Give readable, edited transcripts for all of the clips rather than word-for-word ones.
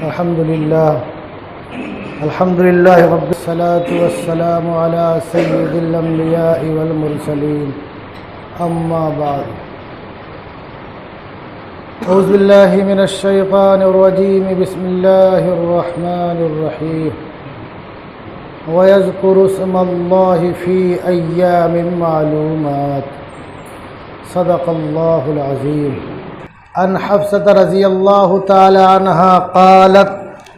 الحمد لله رب الصلاة والسلام على سيد الأنبياء والمرسلين أما بعد أعوذ بالله من الشيطان الرجيم بسم الله الرحمن الرحيم ويذكر اسم الله في أيام معلومات صدق الله العظيم. عن حفصة رضي الله تعالى عنها قالت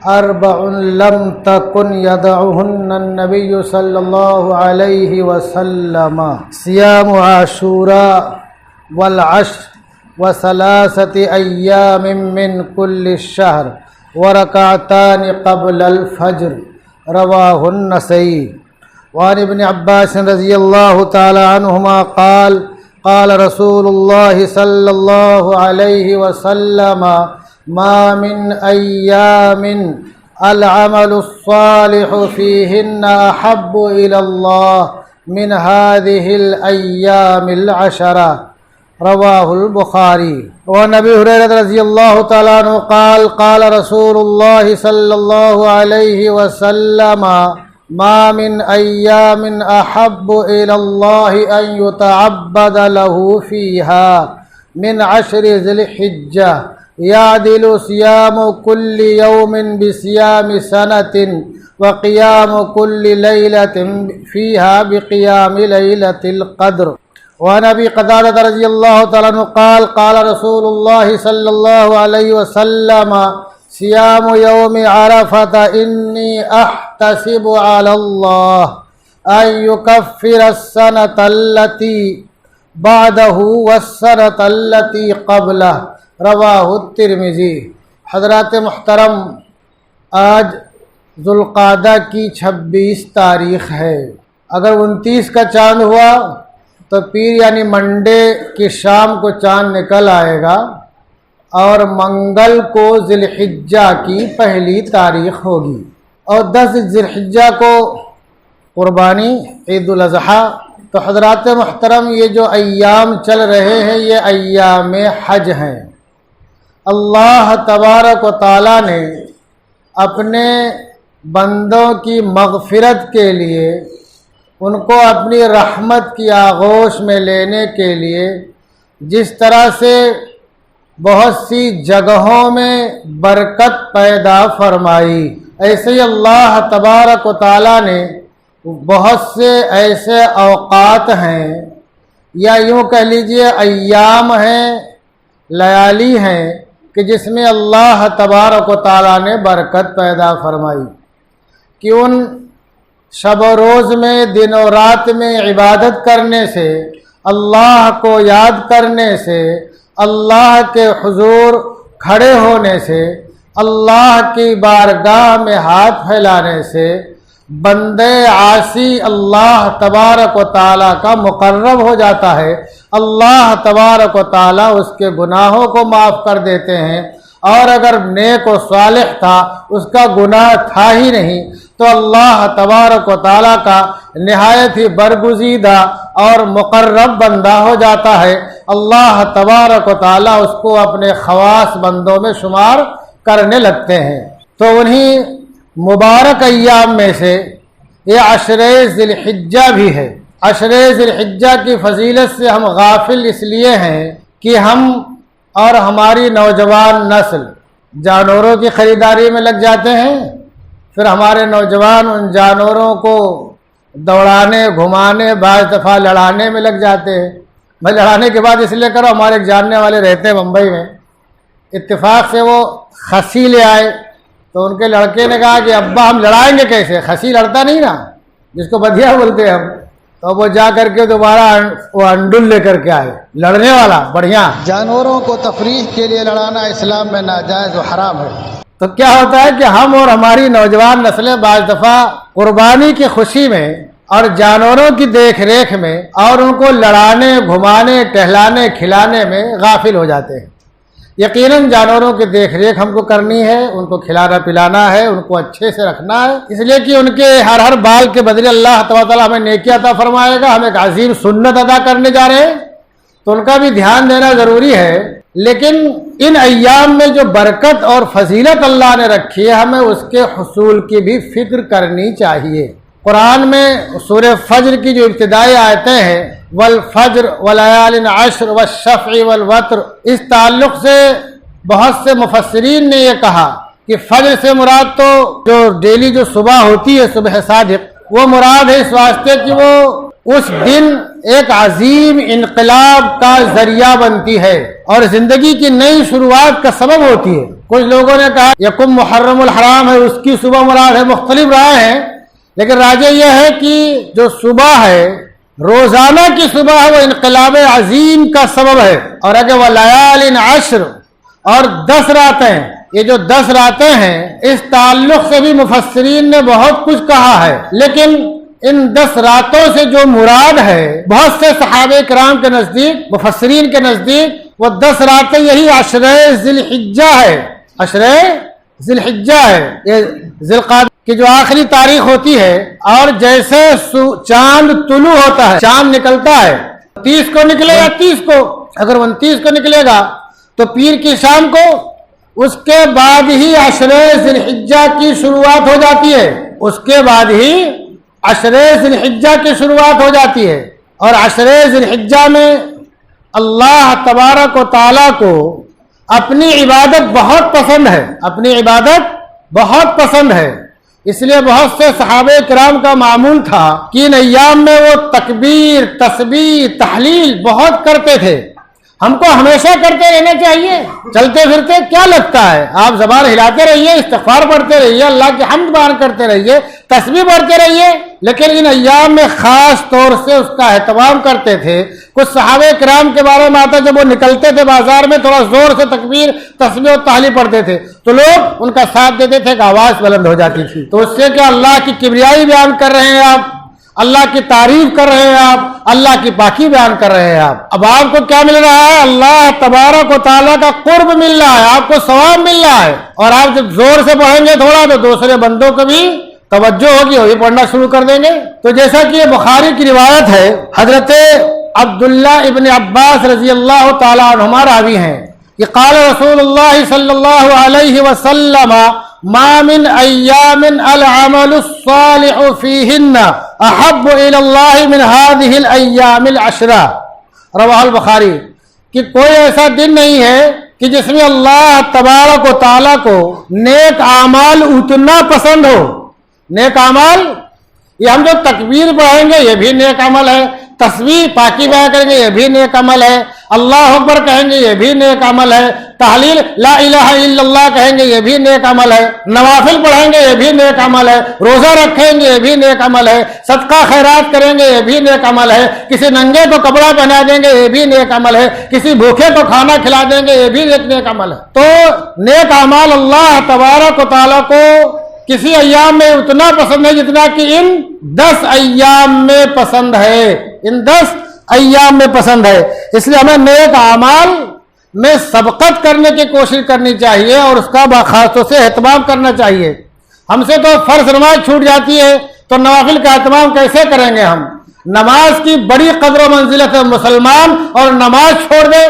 أربع لم تكن يدعهن النبي صلى الله عليه وسلم صيام عاشوراء والعشر وثلاثة أيام من كل الشهر وركعتان قبل الفجر رواه النسائي. وعن ابن عباس رضي الله تعالى عنهما قال قال رسول الله صلى الله عليه وسلم ما من أيام العمل الصالح فيهن أحب إلى الله من هذه الأيام العشرة رواه البخاري. وعن أبي هريرة رضي الله تعالى عنه قال قال رسول الله صلى الله عليه وسلم ما من أيام أحب إلى الله أن يتعبد له فيها من عشر ذي الحجة يعدل صيام كل يوم بصيام سنة وقيام كل ليلة فيها بقيام ليلة القدر. وعن أبي قتادة رضي الله تعالى عنه قال قال رسول الله صلى الله عليه وسلم صيام يوم عرفة إني أحتسب على الله أن يكفر السنة التي بعده والسنة التي قبله رواہ الترمذی. حضرات محترم، آج ذوالقعدہ کی 26 تاریخ ہے. اگر 29 کا چاند ہوا تو پیر یعنی منڈے کی شام کو چاند نکل آئے گا اور منگل کو ذی الحجہ کی پہلی تاریخ ہوگی اور 10 ذی الحجہ کو قربانی عید الاضحیٰ. تو حضرات محترم، یہ جو ایام چل رہے ہیں یہ ایام حج ہیں. اللہ تبارک و تعالیٰ نے اپنے بندوں کی مغفرت کے لیے، ان کو اپنی رحمت کی آغوش میں لینے کے لیے جس طرح سے بہت سی جگہوں میں برکت پیدا فرمائی، ایسے ہی اللہ تبارک و تعالیٰ نے بہت سے ایسے اوقات ہیں یا یوں کہہ لیجئے ایام ہیں، لیالی ہیں کہ جس میں اللہ تبارک و تعالیٰ نے برکت پیدا فرمائی کہ ان شب و روز میں، دن و رات میں عبادت کرنے سے، اللہ کو یاد کرنے سے، اللہ کے حضور کھڑے ہونے سے، اللہ کی بارگاہ میں ہاتھ پھیلانے سے بندے عاصی اللہ تبارک و تعالیٰ کا مقرب ہو جاتا ہے. اللہ تبارک و تعالیٰ اس کے گناہوں کو معاف کر دیتے ہیں، اور اگر نیک و صالح تھا، اس کا گناہ تھا ہی نہیں، تو اللہ تبارک و تعالیٰ کا نہایت ہی برگزیدہ اور مقرب بندہ ہو جاتا ہے. اللہ تبارک و تعالیٰ اس کو اپنے خواص بندوں میں شمار کرنے لگتے ہیں. تو انہی مبارک ایام میں سے یہ عشر ذی الحجہ بھی ہے. عشر ذی الحجہ کی فضیلت سے ہم غافل اس لیے ہیں کہ ہم اور ہماری نوجوان نسل جانوروں کی خریداری میں لگ جاتے ہیں، پھر ہمارے نوجوان ان جانوروں کو دوڑانے، گھمانے، بعض دفعہ لڑانے میں لگ جاتے ہیں. میں لڑانے کے بعد اس لیے کرو، ہمارے ایک جاننے والے رہتے ہیں بمبئی میں، اتفاق سے وہ خسی لے آئے تو ان کے لڑکے نے کہا کہ ابا ہم لڑائیں گے کیسے، خسی لڑتا نہیں نا، جس کو بدھیا بولتے ہیں ہم. تو وہ جا کر کے دوبارہ وہ انڈل لے کر کے آئے، لڑنے والا بڑھیا. جانوروں کو تفریح کے لیے لڑانا اسلام میں ناجائز و حرام ہے. تو کیا ہوتا ہے کہ ہم اور ہماری نوجوان نسلیں بعض دفعہ قربانی کی خوشی میں اور جانوروں کی دیکھ ریکھ میں اور ان کو لڑانے، گھمانے، ٹہلانے، کھلانے میں غافل ہو جاتے ہیں. یقیناً جانوروں کی دیکھ ریکھ ہم کو کرنی ہے، ان کو کھلانا پلانا ہے، ان کو اچھے سے رکھنا ہے، اس لیے کہ ان کے ہر بال کے بدلے اللہ تعالیٰ ہمیں نیکی عطا فرمائے گا. ہم ایک عظیم سنت ادا کرنے جا رہے ہیں تو ان کا بھی دھیان دینا ضروری ہے. لیکن ان ایام میں جو برکت اور فضیلت اللہ نے رکھی ہے ہمیں اس کے حصول کی بھی فکر کرنی چاہیے۔ قرآن میں سورہ فجر کی جو ابتدائی آیتیں ہیں والفجر ولیال عشر والشفع والوتر، اس تعلق سے بہت سے مفسرین نے یہ کہا کہ فجر سے مراد تو جو ڈیلی جو صبح ہوتی ہے صبح صادق، وہ مراد ہے اس واسطے کہ وہ اس دن ایک عظیم انقلاب کا ذریعہ بنتی ہے اور زندگی کی نئی شروعات کا سبب ہوتی ہے۔ کچھ لوگوں نے کہا یکم محرم الحرام ہے، اس کی صبح مراد ہے، مختلف رائے ہیں، لیکن راجح یہ ہے کہ جو صبح ہے روزانہ کی صبح ہے وہ انقلاب عظیم کا سبب ہے۔ اور اگر ولیال عشر اور 10 راتیں، یہ جو 10 راتیں ہیں اس تعلق سے بھی مفسرین نے بہت کچھ کہا ہے، لیکن ان 10 راتوں سے جو مراد ہے بہت سے صحابہ کرام کے نزدیک، مفسرین کے نزدیک، وہ 10 راتیں یہی عشرہ ذی الحجہ ہے، عشرہ ذی الحجہ ہے، یہ ذی القعدہ کی جو آخری تاریخ ہوتی ہے۔ اور جیسے چاند طلوع ہوتا ہے، چاند نکلتا ہے، 30 کو نکلے گا، 30 کو، اگر 29 کو نکلے گا تو پیر کی شام کو، اس کے بعد ہی عشرہ ذی الحجہ کی شروعات ہو جاتی ہے، اس کے بعد ہی عشرہ ذی الحجہ کی شروعات ہو جاتی ہے۔ اور عشرہ ذی الحجہ میں اللہ تبارک و تعالیٰ کو اپنی عبادت بہت پسند ہے، اپنی عبادت بہت پسند ہے، اس لیے بہت سے صحابہ کرام کا معمول تھا کہ ان ایام میں وہ تکبیر، تسبیح، تحلیل بہت کرتے تھے۔ ہم کو ہمیشہ کرتے رہنا چاہیے، چلتے پھرتے کیا لگتا ہے، آپ زبان ہلاتے رہیے، استغفار پڑھتے رہیے، اللہ کی حمد بیان کرتے رہیے، تسبیح پڑھتے رہیے، لیکن ان ایام میں خاص طور سے اس کا اہتمام کرتے تھے۔ کچھ صحابہ کرام کے بارے میں آتا جب وہ نکلتے تھے بازار میں تھوڑا زور سے تکبیر، تسبیح اور تحلیل پڑھتے تھے تو لوگ ان کا ساتھ دیتے تھے کہ آواز بلند ہو جاتی تھی۔ تو اس سے کہ اللہ کی کبریائی بیان کر رہے ہیں آپ، اللہ کی تعریف کر رہے ہیں آپ، اللہ کی پاکی بیان کر رہے ہیں آپ۔ اب آپ کو کیا مل رہا ہے؟ اللہ تبارک و تعالیٰ کا قرب مل رہا ہے، آپ کو ثواب مل رہا ہے، اور آپ جب زور سے پڑھیں گے تھوڑا تو دوسرے بندوں کو بھی توجہ ہوگی، وہی پڑھنا شروع کر دیں گے۔ تو جیسا کہ یہ بخاری کی روایت ہے، حضرت عبداللہ ابن عباس رضی اللہ تعالیٰ عنہما راوی ہیں کہ قال رسول اللہ صلی اللہ علیہ وسلم ما من ایام العمل الصالح فیہن احب الی اللہ من هذه الایام العشرہ، رواہ البخاری، کہ کوئی ایسا دن نہیں ہے کہ جس میں اللہ تبارک و تعالیٰ کو نیک اعمال اتنا پسند ہو۔ نیک اعمال، یہ ہم جو تکبیر پڑھیں گے یہ بھی نیک عمل ہے، تسبیح پاکی بیان کریں گے یہ بھی نیک عمل ہے، اللہ اکبر کہیں گے یہ بھی نیک عمل ہے، تحلیل لا الہ الا اللہ کہیں گے یہ بھی نیک عمل ہے، نوافل پڑھیں گے یہ بھی نیک عمل ہے، روزہ رکھیں گے یہ بھی نیک عمل ہے، صدقہ خیرات کریں گے یہ بھی نیک عمل ہے، کسی ننگے کو کپڑا پہنا دیں گے یہ بھی نیک عمل ہے، کسی بھوکے کو کھانا کھلا دیں گے یہ بھی نیک عمل ہے۔ تو نیک اعمال اللہ تبارک و تعالیٰ کو کسی ایام میں اتنا پسند ہے جتنا کہ ان 10 ایام میں پسند ہے، ان 10 ایام میں پسند ہے۔ اس لیے ہمیں نیک اعمال میں سبقت کرنے کی کوشش کرنی چاہیے اور اس کا خاص طور سے اہتمام کرنا چاہیے۔ ہم سے تو فرض نماز چھوٹ جاتی ہے تو نوافل کا اہتمام کیسے کریں گے ہم؟ نماز کی بڑی قدر و منزلت ہے، مسلمان اور نماز چھوڑ دے،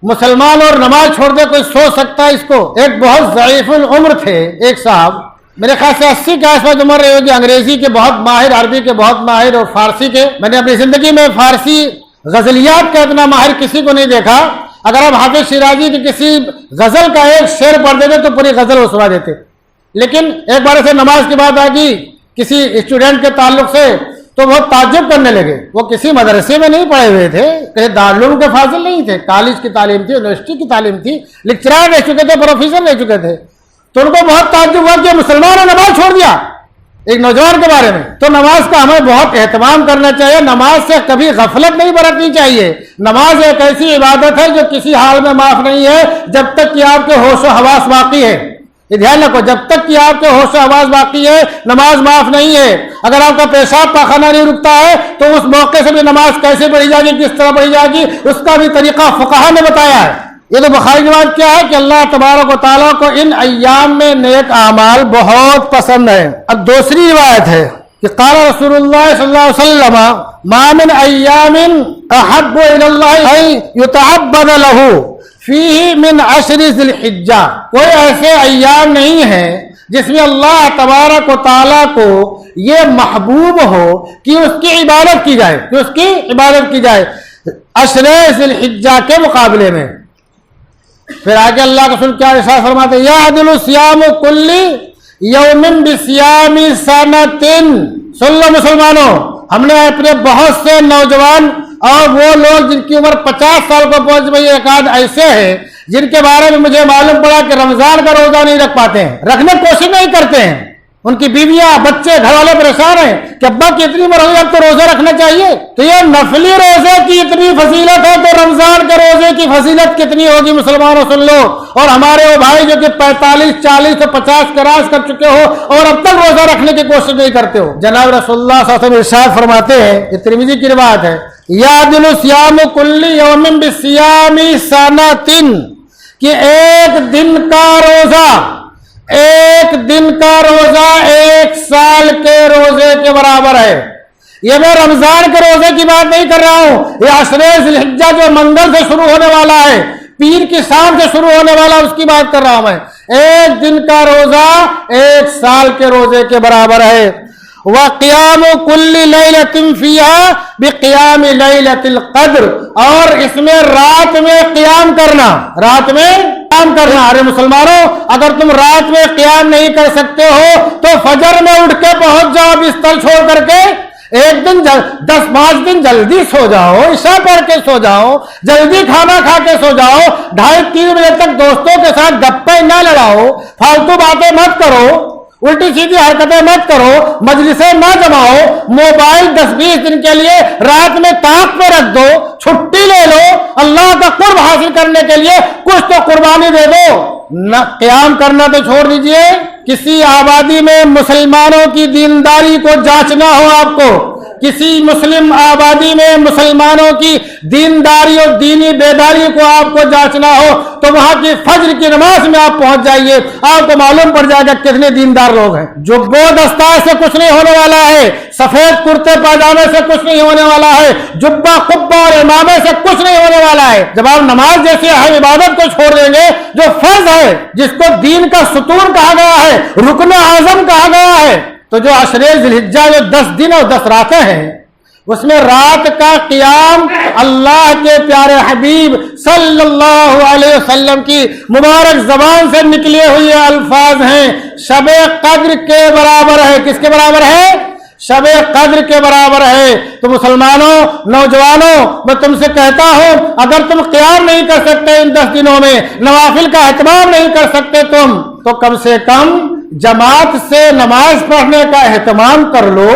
مسلمان اور نماز چھوڑ دے، کوئی سوچ سکتا ہے اس کو؟ ایک بہت ضعیف العمر تھے ایک صاحب، میرے خیال سے 80 کے آس پاس عمر رہی ہوگی، انگریزی کے بہت ماہر، عربی کے بہت ماہر اور فارسی کے، میں نے اپنی زندگی میں فارسی غزلیات کا اتنا ماہر کسی کو نہیں دیکھا۔ اگر آپ حافظ شیرازی کی کسی غزل کا ایک شعر پڑھ دیتے تو پوری غزل وہ سنا دیتے، لیکن ایک بار سے نماز کی بات آ گئی کسی اسٹوڈنٹ کے تعلق سے تو بہت تعجب کرنے لگے۔ وہ کسی مدرسے میں نہیں پڑھے ہوئے تھے، کہیں دارالعلوم کے فاضل نہیں تھے، کالج کی تعلیم تھی، یونیورسٹی کی تعلیم تھی، لیکچرار رہ چکے تھے، پروفیسر رہ چکے تھے، تو ان کو بہت تعجب ہوا کہ مسلمان نے نماز چھوڑ دیا ایک نوجوان کے بارے میں۔ تو نماز کا ہمیں بہت اہتمام کرنا چاہیے، نماز سے کبھی غفلت نہیں برتنی چاہیے۔ نماز ایک ایسی عبادت ہے جو کسی حال میں معاف نہیں ہے جب تک کہ آپ کے ہوش و حواس باقی ہے۔ یہ دھیان رکھو، جب تک کہ آپ کے ہوش و حواس باقی ہے نماز معاف نہیں ہے۔ اگر آپ کا پیشاب پاخانہ نہیں رکتا ہے تو اس موقع سے بھی نماز کیسے پڑھی جائے گی، کس طرح پڑھی جائے گی، اس کا بھی طریقہ فقہا نے بتایا ہے۔ یہ تو بخاری روایت کیا ہے کہ اللہ تبارک و تعالیٰ کو ان ایام میں نیک اعمال بہت پسند ہے۔ اب دوسری روایت ہے کہ قال رسول اللہ صلی اللہ علیہ وسلم ما من ایام احب الی اللہ ان یتعبد له فیہ من عشر ذی الحجہ، کوئی ایسے ایام نہیں ہیں جس میں اللہ تبارک و تعالیٰ کو یہ محبوب ہو کہ اس کی عبادت کی جائے، عشر ذی الحجہ کے مقابلے میں۔ پھر آگے اللہ کا سن کیا ارشاد فرماتے ہیں، یعدل صیام کل یوم بصیام سنۃ۔ سن لو مسلمانوں، ہم نے اپنے بہت سے نوجوان اور وہ لوگ جن کی عمر 50 سال کو پہنچ گئی، ایک آدھ ایسے ہیں جن کے بارے میں مجھے معلوم پڑا کہ رمضان کا روزہ نہیں رکھ پاتے ہیں، رکھنے کی کوشش نہیں کرتے ہیں، ان کی بیویاں بچے گھر والے پریشان ہیں کہ ابا کی اتنی عمر ہوئی اب تو روزہ رکھنا چاہیے۔ تو یہ نفلی روزے کی اتنی فضیلت ہے تو رمضان کے روزے کی فضیلت کتنی ہوگی مسلمانوں، سن لو۔ اور ہمارے وہ بھائی جو کہ 45 40 سے 50 کراس کر چکے ہو اور اب تک روزہ رکھنے کی کوشش نہیں کرتے ہو، جناب رسول اللہ صلی اللہ علیہ وسلم ارشاد فرماتے ہیں، یہ ترمذی کی روایت ہے، یعدل صیام کل یوم بصیام سنۃ، کہ ایک دن کا روزہ ایک سال کے روزے کے برابر ہے۔ یہ میں رمضان کے روزے کی بات نہیں کر رہا ہوں، یہ عشر ذی الحجہ جو منگل سے شروع ہونے والا ہے، پیر کی شام سے شروع ہونے والا، اس کی بات کر رہا ہوں میں۔ ایک دن کا روزہ ایک سال کے روزے کے برابر ہے۔ وَقِيَامُ كُلِّ لَيْلَةٍ فِيهَا بِقِيَامِ لَيْلَةِ الْقَدْرِ، اور اس میں رات میں قیام کرنا، ارے مسلمانوں، اگر تم رات میں قیام نہیں کر سکتے ہو تو فجر میں اٹھ کے پہنچ جاؤ بستر چھوڑ کر کے، ایک دن 10-5 دن جلدی سو جاؤ، عشاء پڑھ کے سو جاؤ، جلدی کھانا کھا کے سو جاؤ، 2:30-3 بجے تک دوستوں کے ساتھ گپیں نہ لڑاؤ، فالتو باتیں مت کرو، الٹی سیدھی حرکتیں مت کرو، مجلسیں نہ جماؤ، موبائل 10-20 دن کے لیے رات میں طاق پہ رکھ دو، چھٹی لے لو، اللہ کا قرب حاصل کرنے کے لیے کچھ تو قربانی دے دو۔ نہ قیام کرنا تو چھوڑ دیجئے، کسی آبادی میں مسلمانوں کی دینداری کو جانچنا ہو، آپ کو کسی مسلم آبادی میں مسلمانوں کی دینداری اور دینی بیداری کو آپ کو جانچنا ہو تو وہاں کی فجر کی نماز میں آپ پہنچ جائیے، آپ کو معلوم پڑ جائے گا کتنے دیندار لوگ ہیں۔ جبو دستار سے کچھ نہیں ہونے والا ہے، سفید کرتے پاجامے سے کچھ نہیں ہونے والا ہے، جبہ قبہ اور امامے سے کچھ نہیں ہونے والا ہے۔ جب آپ نماز جیسی اہم عبادت کو چھوڑ دیں گے جو فرض ہے، جس کو دین کا ستون کہا گیا ہے، رکن اعظم کہا گیا ہے، تو جو عشر ذی الحجہ جو 10 دن اور 10 راتیں ہیں، اس میں رات کا قیام اللہ کے پیارے حبیب صلی اللہ علیہ وسلم کی مبارک زبان سے نکلے ہوئے الفاظ ہیں، شب قدر کے برابر ہے۔ کس کے برابر ہے؟ شب قدر کے برابر ہے۔ تو مسلمانوں، نوجوانوں، میں تم سے کہتا ہوں، اگر تم قیام نہیں کر سکتے ان 10 دنوں میں، نوافل کا اہتمام نہیں کر سکتے تم، تو کم سے کم جماعت سے نماز پڑھنے کا اہتمام کر لو،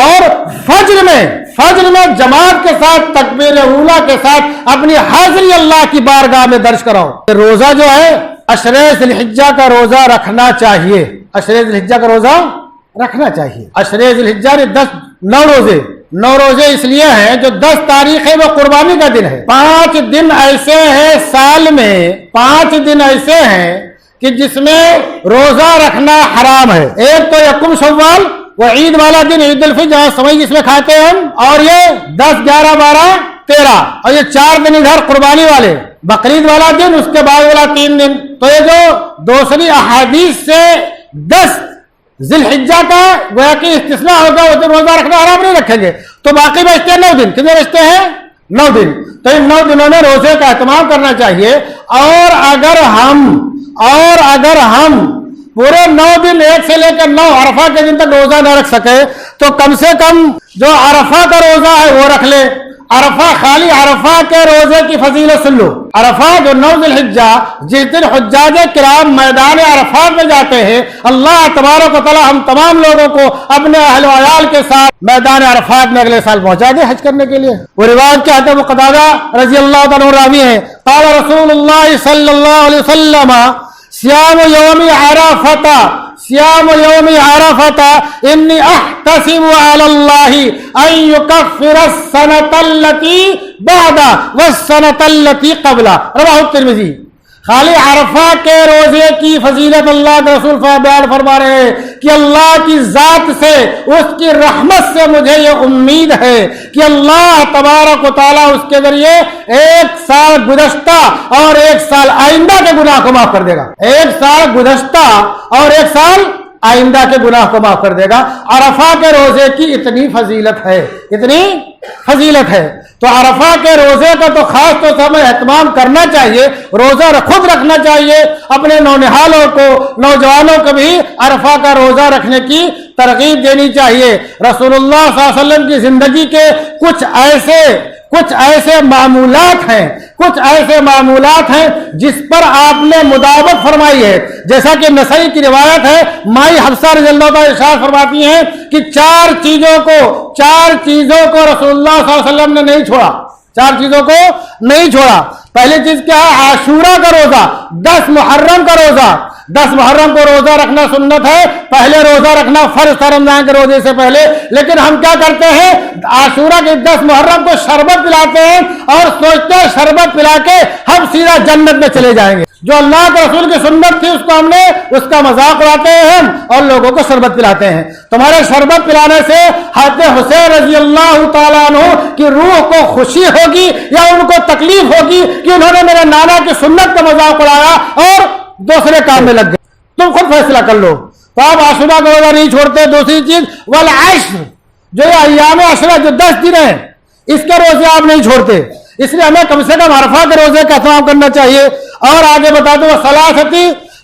اور فجر میں جماعت کے ساتھ تکبیر اولیٰ کے ساتھ اپنی حاضری اللہ کی بارگاہ میں درج کراؤ۔ روزہ جو ہے عشر ذی الحجہ کا روزہ رکھنا چاہیے، عشر ذی الحجہ کا روزہ رکھنا چاہیے۔ عشر ذی الحجہ نے 9 روزے اس لیے ہیں، جو 10 تاریخ ہے وہ قربانی کا دن ہے۔ 5 دن ایسے ہیں سال میں، 5 دن ایسے ہیں کہ جس میں روزہ رکھنا حرام ہے۔ ایک تو یکم شوال، وہ عید والا دن، عید الفطر، جہاں سوئی جس میں کھاتے ہیں ہم، اور یہ 10 11 12 13، اور یہ 4 دن ادھر قربانی والے، بقرعید والا دن، اس کے بعد والا 3 دن۔ تو یہ جو دوسری احادیث سے 10 ذی الحجہ کا گویا کہ استثناء ہوگا، اس دن روزہ رکھنا حرام نہیں رکھیں گے، تو باقی بچتے ہیں 9 دن۔ کتنے بچتے ہیں؟ 9 دن۔ تو ان 9 دنوں میں روزے کا اہتمام کرنا چاہیے، اور اگر ہم پورے 9 دن، 1 سے لے کر 9 عرفہ کے دن تک روزہ نہ رکھ سکے تو کم سے کم جو عرفہ کا روزہ ہے وہ رکھ لے۔ عرفہ، خالی عرفہ کے روزے کی فضیلت سن لو۔ عرفہ جو 9 ذی الحجہ، جس دن حجاج کرام میدان عرفات میں جاتے ہیں، اللہ تبارک و تعالی ہم تمام لوگوں کو اپنے اہل و عیال کے ساتھ میدان عرفات میں اگلے سال پہنچا دے حج کرنے کے لیے۔ وہ روایت کے حضرت قتادہ رضی اللہ عنہ راوی ہیں، قال رسول اللہ صلی اللہ علیہ وسلم صیام یوم عرفۃ انی احتسب علی اللہ ان یکفر السنۃ التي بعد والسنۃ التي قبل، رواه الترمذی۔ خالی عرفہ کے روزے کی فضیلت اللہ کے رسول بیان فرما رہے ہیں کہ اللہ کی ذات سے، اس کی رحمت سے مجھے یہ امید ہے کہ اللہ تبارک و تعالیٰ اس کے ذریعے 1 سال گزشتہ اور 1 سال آئندہ کے گناہ کو معاف کر دے گا۔ 1 سال گزشتہ اور 1 سال آئندہ کے گناہ کو معاف کر دے گا۔ عرفہ کے روزے کی اتنی فضیلت ہے، اتنی فضیلت ہے، تو عرفہ کے روزے کا تو خاص طور سے ہمیں اہتمام کرنا چاہیے، روزہ خود رکھنا چاہیے، اپنے نونہالوں کو، نوجوانوں کو بھی عرفہ کا روزہ رکھنے کی ترغیب دینی چاہیے۔ رسول اللہ صلی اللہ علیہ وسلم کی زندگی کے کچھ ایسے معمولات ہیں جس پر آپ نے مداوت فرمائی ہے، جیسا کہ نسائی کی روایت ہے، مائی حفصہ رضی اللہ تعالیٰ ارشاد فرماتی ہیں کہ 4 چیزوں کو رسول اللہ صلی اللہ علیہ وسلم نے نہیں چھوڑا، 4 چیزوں کو نہیں چھوڑا۔ پہلی چیز کیا ہے؟ عاشورہ کا روزہ، 10 محرم کا روزہ۔ 10 محرم کو روزہ رکھنا سنت ہے، پہلے روزہ رکھنا فرض تھا رمضان کے روزے سے پہلے، لیکن ہم کیا کرتے ہیں؟ عاشورہ کے 10 محرم کو شربت پلاتے ہیں اور سوچتے ہیں شربت پلا کے ہم سیدھا جنت میں چلے جائیں گے۔ جو اللہ کے رسول کی سنت تھی اس کا مذاق اڑاتے ہیں ہم اور لوگوں کو شربت پلاتے ہیں۔ تمہارے شربت پلانے سے حضرت حسین رضی اللہ تعالیٰ عنہ کی روح کو خوشی ہوگی یا ان کو تکلیف ہوگی کہ انہوں نے میرے نانا کی سنت کا مذاق اڑایا اور دوسرے کام میں لگ گئے؟ تم خود فیصلہ کر لو۔ تو آپ عاشورہ کا روزہ نہیں چھوڑتے۔ دوسری چیز والعشر، جو یہ ایام عشرہ جو 10 دن ہیں، اس کے روزے آپ نہیں چھوڑتے، اس لیے ہمیں کم سے کم عرفہ کے روزے کا اہتمام کرنا چاہیے۔ اور آگے بتا دو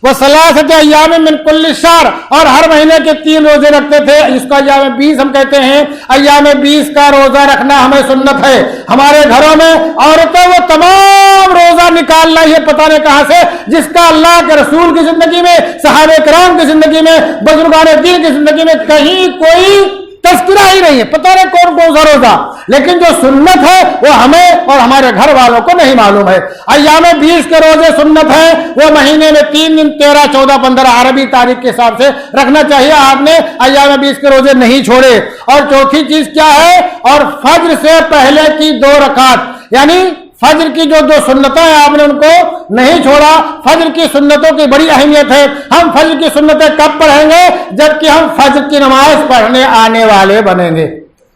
وثلاثۃ ایام من کل شہر، اور ہر مہینے کے 3 روزے رکھتے تھے، جس کو ایام 20 ہم کہتے ہیں۔ ایام 20 کا روزہ رکھنا ہمیں سنت ہے۔ ہمارے گھروں میں عورتیں وہ تمام روزہ نکالنا یہ پتہ نہیں کہاں سے جس کا اللہ کے رسول کی زندگی میں، صحابہ کرام کی زندگی میں، بزرگان دین کی زندگی میں کہیں کوئی تذکرہ ہی نہیں ہے، پتہ نہیں کون سا روزہ، لیکن جو سنت ہے وہ ہمیں اور ہمارے گھر والوں کو نہیں معلوم ہے۔ ایام 20 کے روزے سنت ہیں، وہ مہینے میں 3 دن 13، 14، 15 عربی تاریخ کے حساب سے رکھنا چاہیے۔ آپ نے ایام 20 کے روزے نہیں چھوڑے۔ اور چوتھی چیز کیا ہے؟ اور فجر سے پہلے کی 2 رکعت، یعنی فجر کی جو 2 سنتیں ہیں آپ نے ان کو نہیں چھوڑا۔ فجر کی سنتوں کی بڑی اہمیت ہے۔ ہم فجر کی سنتیں کب پڑھیں گے؟ جبکہ ہم فجر کی نماز پڑھنے آنے والے بنیں گے۔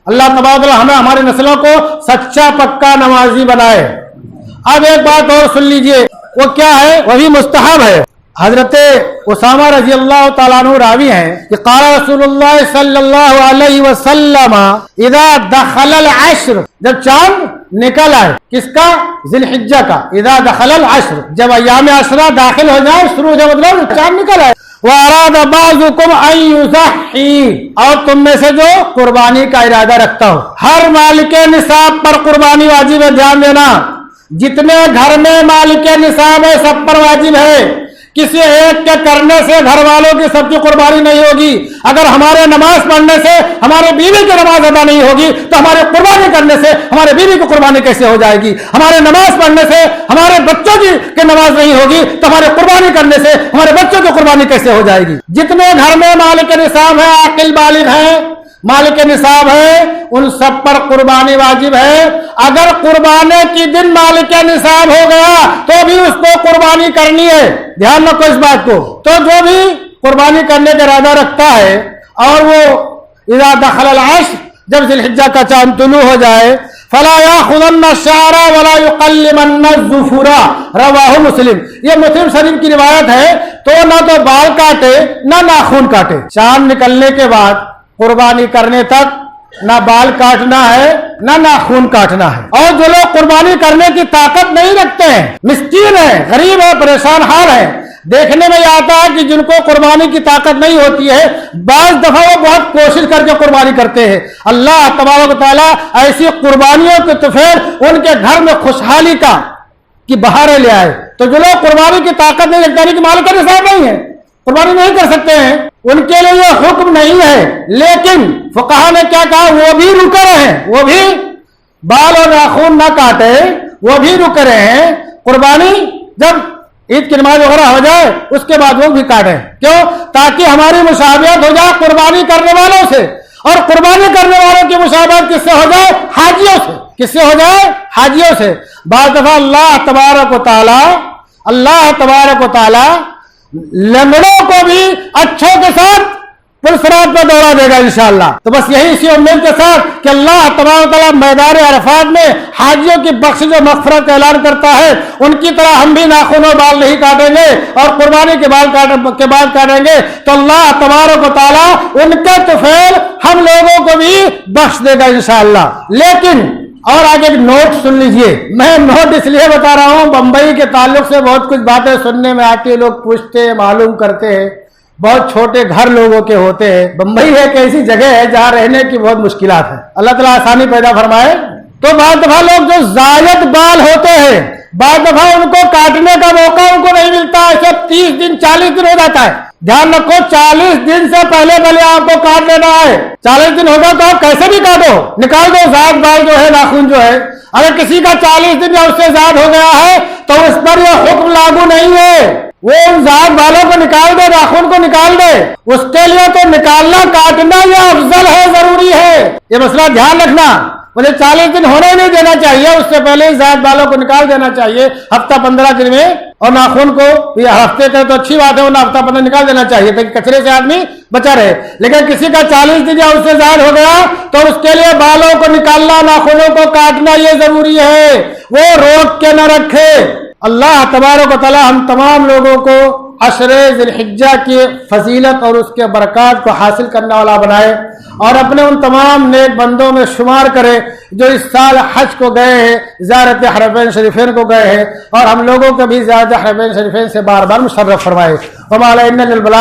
اللہ تبارک ہمیں ہماری نسلوں کو سچا پکا نمازی بنائے۔ اب ایک بات اور سن لیجئے، وہ کیا ہے؟ وہ بھی مستحب ہے۔ حضرت اسامہ رضی اللہ تعالیٰ عنہ راوی ہیں کہ قال رسول اللہ صلی اللہ علیہ وسلم اذا دخل العشر، جب چاند نکل آئے، کس کا؟ ذی الحجہ کا۔ اذا دخل العشر، جب ایام عشرہ داخل ہو جائے، شروع ہو جائے، مطلب چاند نکل آئے۔ وَأَرَادَ بَعْضُكُمْ أَن يُضَحِّيَ، اور تم میں سے جو قربانی کا ارادہ رکھتا ہو۔ ہر مالک نصاب پر قربانی واجب ہے، دھیان دینا۔ جتنے گھر میں مالک نصاب ہے سب پر واجب ہے۔ کسی ایک کے کرنے سے گھر والوں کی سب کی قربانی نہیں ہوگی۔ اگر ہمارے نماز پڑھنے سے ہمارے بیوی کی نماز ادا نہیں ہوگی تو ہمارے قربانی کرنے سے ہمارے بیوی کی قربانی کیسے ہو جائے گی؟ ہمارے نماز پڑھنے سے ہمارے بچوں کی نماز نہیں ہوگی تو ہمارے قربانی کرنے سے ہمارے بچوں کی قربانی کیسے ہو جائے گی؟ جتنے گھر میں مالک نصاب ہے، عاقل بالغ ہیں، مالک نصاب ہے، ان سب پر قربانی واجب ہے۔ اگر قربانے کی دن مالک نصاب ہو گیا تو بھی اس کو قربانی کرنی ہے، دھیان رکھو اس بات کو۔ تو جو بھی قربانی کرنے کا ارادہ رکھتا ہے اور وہ اذا دخل العشر، جب ذی الحجہ کا چاند طلوع ہو جائے، فلا ياخذن الشعر ولا يقلمن الظفر، رواہ مسلم۔ یہ مسلم شریف کی روایت ہے۔ تو نہ تو بال کاٹے نہ ناخن کاٹے، چاند نکلنے کے بعد قربانی کرنے تک نہ بال کاٹنا ہے نہ ناخن کاٹنا ہے۔ اور جو لوگ قربانی کرنے کی طاقت نہیں رکھتے ہیں، مسکین ہیں، غریب ہیں، پریشان حال ہیں، دیکھنے میں یہ آتا ہے کہ جن کو قربانی کی طاقت نہیں ہوتی ہے، بعض دفعہ وہ بہت کوشش کر کے قربانی کرتے ہیں۔ اللہ تبارک و تعالیٰ ایسی قربانیوں کے طفیل ان کے گھر میں خوشحالی کی بہاریں لے آئے۔ تو جو لوگ قربانی کی طاقت نہیں رکھتے، یعنی کہ مالک نصاب نہیں ہے، قربانی نہیں کر سکتے ہیں، ان کے لیے یہ حکم نہیں ہے۔ لیکن فقہا نے کیا کہا؟ وہ بھی رک رہے ہیں، وہ بھی بال اور ناخن نہ کاٹے، وہ بھی رک رہے ہیں۔ قربانی جب عید کی نماز وغیرہ ہو جائے اس کے بعد وہ بھی کاٹیں۔ کیوں؟ تاکہ ہماری مشابہت ہو جائے قربانی کرنے والوں سے، اور قربانی کرنے والوں کی مشابہت کس سے ہو جائے؟ حاجیوں سے۔ کس سے ہو جائے؟ حاجیوں سے۔ بعض دفعہ اللہ تبارک و تعالی اللہ تبارک و تعالی لنگڑوں کو بھی اچھوں کے ساتھ پرسرات پہ دوڑا دے گا انشاءاللہ. تو بس یہی اسی امید کے ساتھ کہ اللہ تبارک و تعالیٰ میدان عرفات میں حاجیوں کی بخشش و مغفرت کا اعلان کرتا ہے، ان کی طرح ہم بھی ناخن و بال نہیں کاٹیں گے اور قربانی کے بعد کاٹیں گے تو اللہ تبارک و تعالیٰ ان کا طفیل ہم لوگوں کو بھی بخش دے گا انشاءاللہ. لیکن اور آگے ایک نوٹ سن لیجئے. میں نوٹ اس لیے بتا رہا ہوں، بمبئی کے تعلق سے بہت کچھ باتیں سننے میں آتی ہے، لوگ پوچھتے ہیں، معلوم کرتے ہیں. بہت چھوٹے گھر لوگوں کے ہوتے ہیں. بمبئی ایک ایسی جگہ ہے جہاں رہنے کی بہت مشکلات ہیں. اللہ تعالیٰ آسانی پیدا فرمائے. تو بعض دفعہ لوگ جو زائد بال ہوتے ہیں، بعض دفعہ ان کو کاٹنے کا موقع ان کو نہیں ملتا، ایسے 30 دن 40 دن ہو جاتا ہے. دھیان رکھو 40 دن سے پہلے آپ کو کاٹ لینا ہے. 40 دن ہوگا تو آپ کیسے بھی کاٹو، نکال دو زائد بال جو ہے، ناخن جو ہے. اگر کسی کا 40 دن یا اس سے زائد ہو گیا ہے تو اس پر یہ حکم لاگو نہیں ہے. وہ ان زائد بالوں کو نکال دے، ناخن کو نکال دے. اس کے لیے تو نکالنا کاٹنا یہ افضل ہے، ضروری ہے. یہ مسئلہ دھیان رکھنا. مجھے 40 دن ہونے نہیں دینا چاہیے، اس سے پہلے ہی زائد بالوں کو نکال دینا چاہیے ہفتہ 15 دن میں. اور ناخن کو یہ ہفتے کا تو اچھی بات ہے، انہیں ہفتہ 15 نکال دینا چاہیے تاکہ کچرے سے آدمی بچا رہے. لیکن کسی کا 40 دن یا اس سے زائد ہو گیا تو اس کے لیے بالوں کو نکالنا، ناخنوں کو کاٹنا یہ ضروری ہے. وہ روک کے نہ رکھے. اللہ تبارک و تعالی ہم تمام لوگوں کو عشر ذی الحجہ کی فضیلت اور اس کے برکات کو حاصل کرنے والا بنائے اور اپنے ان تمام نیک بندوں میں شمار کرے جو اس سال حج کو گئے ہیں، زیارت حرمین شریفین کو گئے ہیں، اور ہم لوگوں کو بھی زیارت حرمین شریفین سے بار بار مشرف فرمائے. وما علینا الا البلاغ.